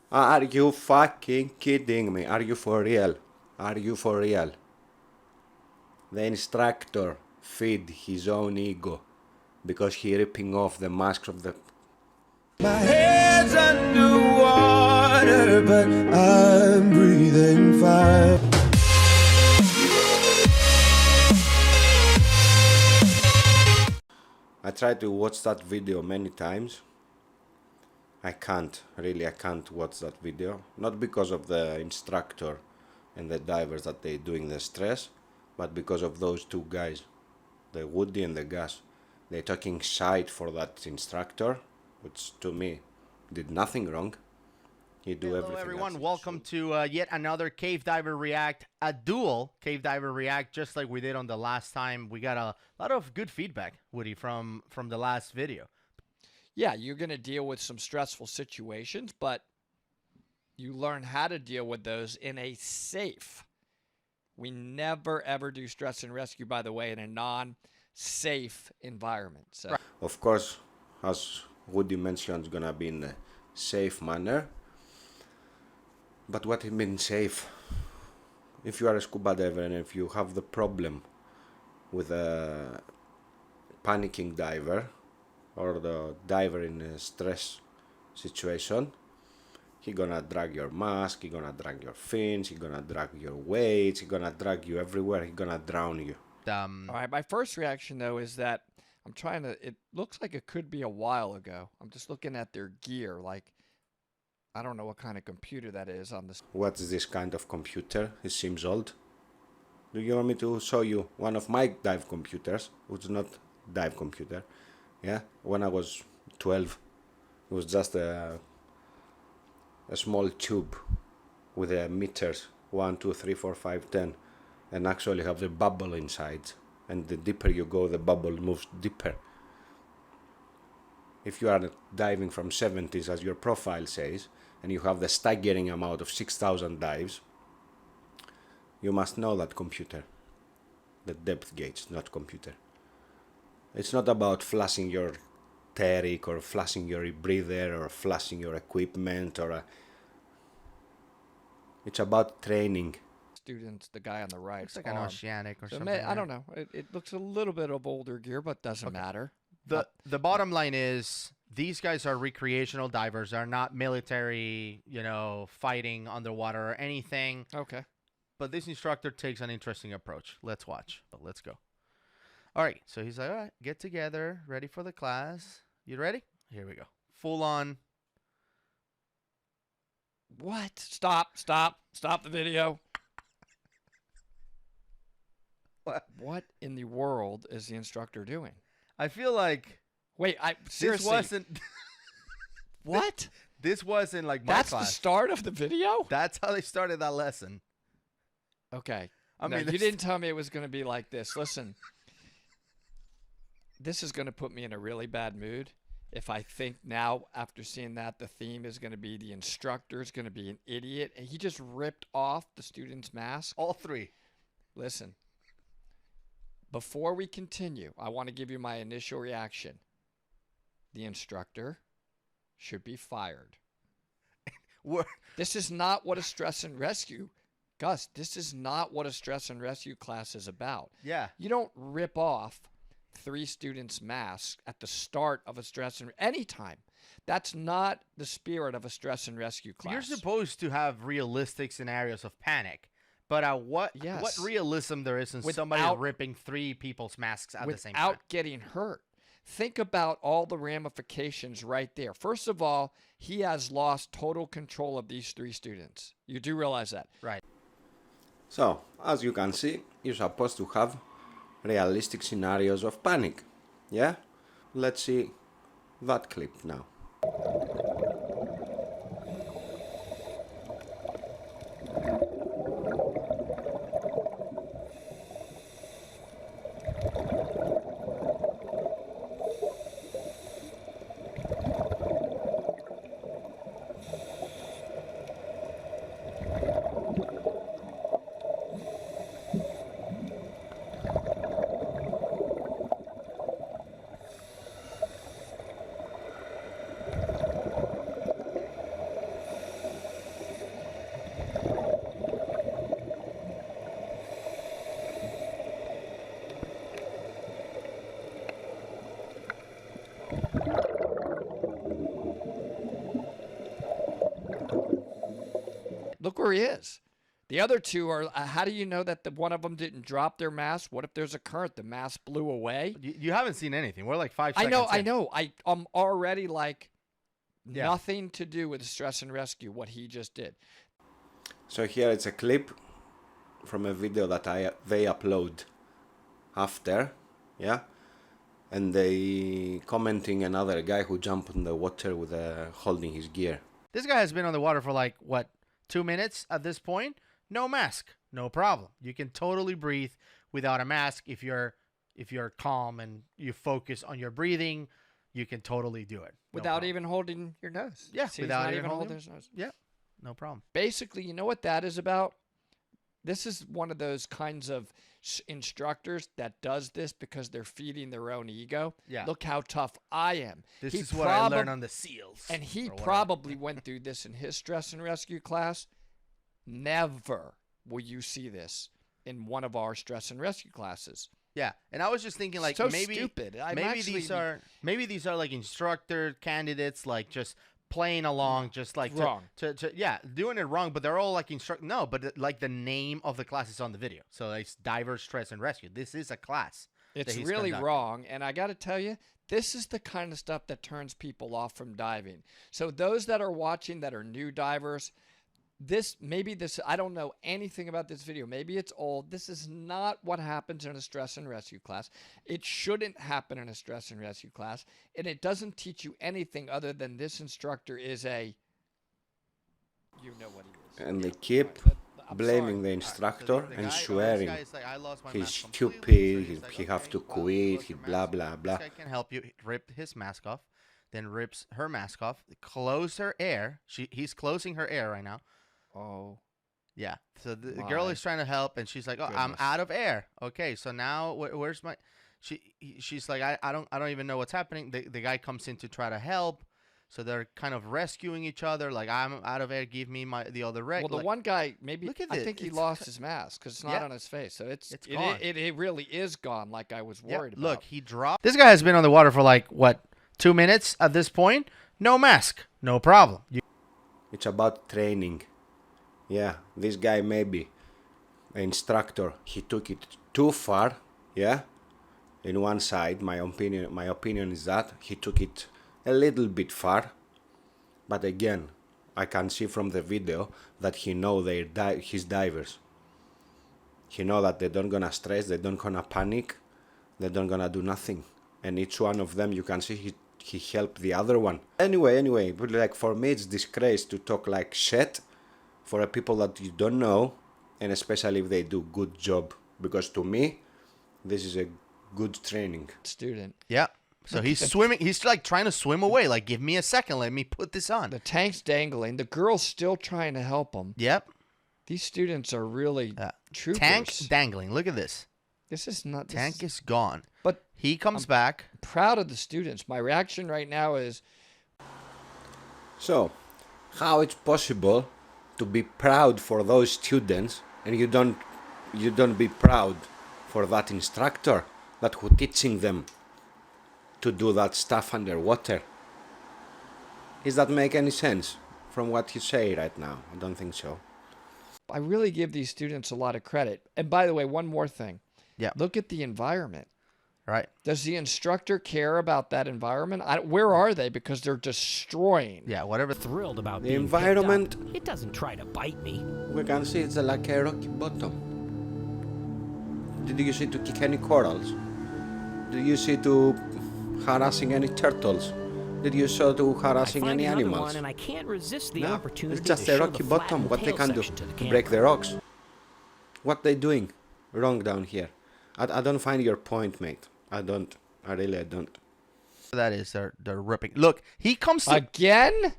Are you fucking kidding me? Are you for real? Are you for real? The instructor feed his own ego because he ripping off the masks of the... My head's underwater, but I'm breathing fine. I tried to watch that video many times. I can't watch that video. Not because of the instructor and the divers that they doing the stress, but because of those two guys, the Woody and the Gus. They're talking shite for that instructor, which to me did nothing wrong. He do Hello, everything. everyone. Welcome to yet another Cave Diver React, a dual Cave Diver React, just like we did on the last time. We got a lot of good feedback, Woody, from the last video. Yeah, you're going to deal with some stressful situations, but you learn how to deal with those in a safe. We never, ever do stress and rescue, by the way, in a non-safe environment. So, Right. Of course, as Woody mentioned, it's gonna be in a safe manner. But what it means safe? If you are a scuba diver and if you have the problem with a panicking diver or the diver in a stress situation, he gonna drag your mask, he gonna drag your fins, he gonna drag your weights, he gonna drag you everywhere, he gonna drown you. all right, my first reaction, though, is that it looks like it could be a while ago. I'm just looking at their gear, like, I don't know what kind of computer that is on this. What is this kind of computer? It seems old. Do you want me to show you one of my dive computers, which is not dive computer? Yeah, when I was 12, it was just a small tube with the meters 1, 2, 3, 4, 5, 10, and actually have the bubble inside. And the deeper you go, the bubble moves deeper. If you are diving from 70s, as your profile says, and you have the staggering amount of 6,000 dives, you must know that computer. The depth gauge, not computer. It's not about flashing your Taric or flashing your breather or flashing your equipment it's about training. Students, the guy on the right. Looks like an Oceanic or So something. I don't know. It looks a little bit of older gear, but doesn't matter. The bottom line is these guys are recreational divers. They're not military, fighting underwater or anything. Okay. But this instructor takes an interesting approach. Let's watch. Let's go. All right. So he's like, all right, get together, ready for the class. You ready? Here we go. Full on. What? Stop the video. What in the world is the instructor doing? I feel like Wait, seriously. this wasn't What? This wasn't like my That's class. the start of the video? That's how they started that lesson. Okay. I No, mean, you didn't tell me it was going to be like this. Listen, this is going to put me in a really bad mood. If I think now, after seeing that, the theme is going to be the instructor is going to be an idiot, and he just ripped off the student's mask. All three. Listen, before we continue, I want to give you my initial reaction. The instructor should be fired. This is not what a stress and rescue, Gus, this is not what a stress and rescue class is about. Yeah. You don't rip off 3 students' masks at the start of a stress and anytime. That's not the spirit of a stress and rescue class. You're supposed to have realistic scenarios of panic, but what realism there is in somebody ripping 3 people's masks at the same time without getting hurt. Think about all the ramifications right there. First of all, he has lost total control of these 3 students. You do realize that, right? So, as you can see, you're supposed to have realistic scenarios of panic. Yeah? Let's see that clip now. Look where he is. The other two are, how do you know that the one of them didn't drop their mask? What if there's a current? The mask blew away. You haven't seen anything. We're like 5 I seconds know. in. I'm already like Yeah. nothing to do with stress and rescue, what he just did. So here it's a clip from a video that they upload after, yeah, and they commenting another guy who jumped in the water with holding his gear. This guy has been on the water for like, what, 2 minutes at this point? No mask. No problem. You can totally breathe without a mask if you're calm and you focus on your breathing. You can totally do it. No Without problem. even holding your nose. Yeah, See, he's without not even holding holding- his nose. Yeah, no problem. Basically, you know what that is about? This is one of those kinds of instructors that does this because they're feeding their own ego. Yeah. Look how tough I am. This He is what I learned probab- on the SEALs. And he or whatever. probably went through this in his stress and rescue class. Never will you see this in one of our stress and rescue classes. Yeah, and I was just thinking, like, So maybe stupid. maybe these are like instructor candidates, like just playing along, just like Wrong. yeah, doing it wrong, but they're all like no, but like the name of the class is on the video, so it's diver stress and rescue. This is a class. It's that he's really conducting. wrong. And I got to tell you, this is the kind of stuff that turns people off from diving. So those that are watching that are new divers, I don't know anything about this video. Maybe it's old. This is not what happens in a stress and rescue class. It shouldn't happen in a stress and rescue class. And it doesn't teach you anything other than this instructor is you know what he is. And they keep I'm blaming sorry. the instructor The and guy- swearing. this guy is like, I lost my He's mask stupid, completely. So he's like, he have okay, to well, quit, lost he your blah, mask. blah, blah. This guy can help you. Rip his mask off, then rips her mask off, close her air. He's closing her air right now. Oh. Yeah. So the girl My is trying to help, and she's like, "Oh, I'm goodness. out of air." Okay, so now where's my? She's like, I don't even know what's happening. The guy comes in to try to help, so they're kind of rescuing each other. Like, I'm out of air. Give me the other leg. Well, the like, one guy, maybe, Look at I this. think he It's lost his mask because it's not Yeah. on his face. So it's gone. it really is gone like I was yeah, worried about. look, he dropped. This guy has been on the water for like what, 2 minutes at this point. No mask, no problem. It's about training. Yeah, this guy maybe, the instructor, he took it too far, yeah? In one side, my opinion is that he took it a little bit far. But again, I can see from the video that he know his divers. He know that they don't gonna stress, they don't gonna panic, they don't gonna do nothing. And each one of them, you can see he helped the other one. Anyway, but like for me, it's disgrace to talk like shit for a people that you don't know, and especially if they do good job. Because to me, this is a good training. Student. Yeah. So he's swimming. He's like trying to swim away. Like, give me a second. Let me put this on. The tank's dangling. The girl's still trying to help him. Yep. These students are really troopers. Tank dangling. Look at this. This is not. Tank is gone. But He comes back. proud of the students. My reaction right now is, So, how it's possible to be proud for those students and you don't be proud for that instructor that who teaching them to do that stuff underwater? Does that make any sense from what you say right now? I don't think so. I really give these students a lot of credit. And by the way, one more thing. Yeah. Look at the environment. Right. Does the instructor care about that environment? Where are they? Because they're destroying. Yeah. Whatever. Thrilled about The being environment- picked up. It doesn't try to bite me. We can see it's like a rocky bottom. Did you see to kick any corals? Did you see to harassing any turtles? Did you see to I harassing find any another animals? one and I can't resist the No, opportunity it's just to a show rocky the bottom. flattened What they tail can do? section to the Break camera. the rocks? What they doing wrong down here? I don't find your point, mate. I don't. I really don't. That is. They're ripping. Look. He comes to. Again?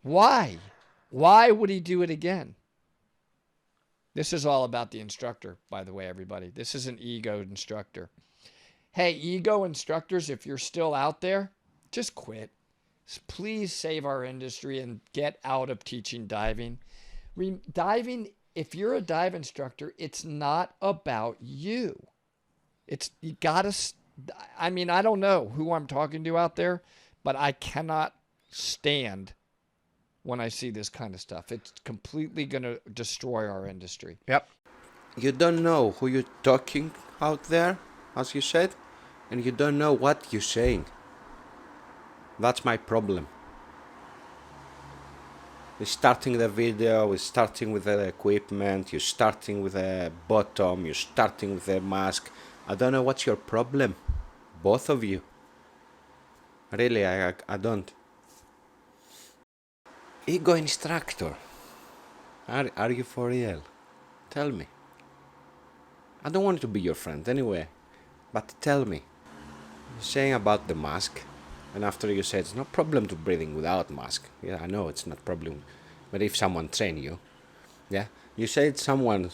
Why? Why would he do it again? This is all about the instructor, by the way, everybody. This is an ego instructor. Hey, ego instructors, if you're still out there, just quit. Please save our industry and get out of teaching diving. Diving, if you're a dive instructor, it's not about you. You gotta, I mean, I don't know who I'm talking to out there, but I cannot stand when I see this kind of stuff. It's completely going to destroy our industry. Yep. You don't know who you're talking out there, as you said, and you don't know what you're saying. That's my problem. You're starting the video, you're starting with the equipment, you're starting with the bottom, you're starting with the mask. I don't know what's your problem. Both of you. Really, I don't. Ego instructor. Are you for real? Tell me. I don't want to be your friend anyway. But tell me. You're saying about the mask, and after you said it's no problem to breathing without mask. Yeah, I know it's not problem. But if someone train you, yeah, you said someone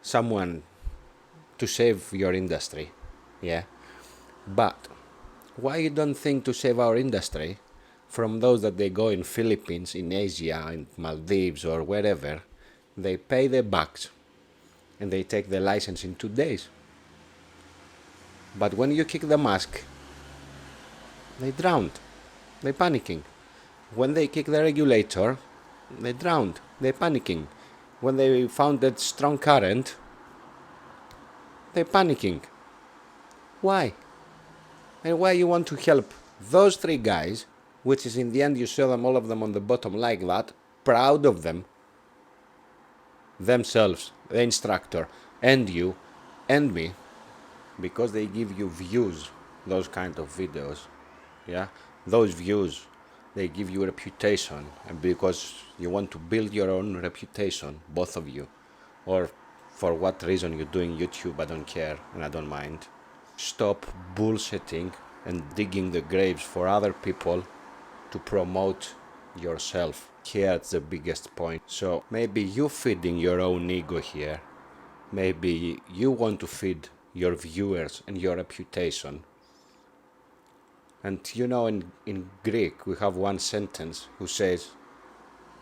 to save your industry, yeah. But why you don't think to save our industry from those that they go in Philippines, in Asia, in Maldives or wherever, they pay their bucks and they take the license in 2 days. But when you kick the mask, they drowned. They panicking. When they kick the regulator, they drowned. They panicking. When they found that strong current, they panicking. Why? And why you want to help those 3 guys, which is in the end you saw them all of them on the bottom like that, proud of them, themselves, the instructor, and you, and me, because they give you views, those kind of videos, yeah, those views, they give you reputation, and because you want to build your own reputation, both of you, or for what reason you're doing YouTube, I don't care, and I don't mind. Stop bullshitting and digging the graves for other people to promote yourself. Here's the biggest point. So maybe you feeding your own ego here. Maybe you want to feed your viewers and your reputation. And you know, in Greek we have one sentence who says,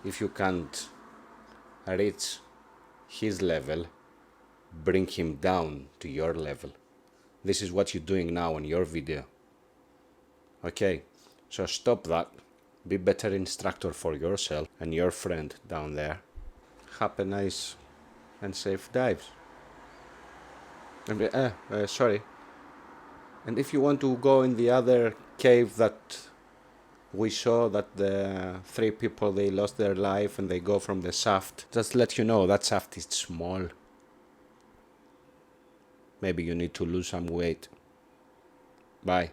if you can't reach his level, bring him down to your level. This is what you're doing now in your video. Okay, so stop that. Be better instructor for yourself and your friend down there. Have a nice and safe dives. And, sorry. And if you want to go in the other cave that we saw, that the 3 people, they lost their life and they go from the shaft, just let you know that shaft is small. Maybe you need to lose some weight. Bye.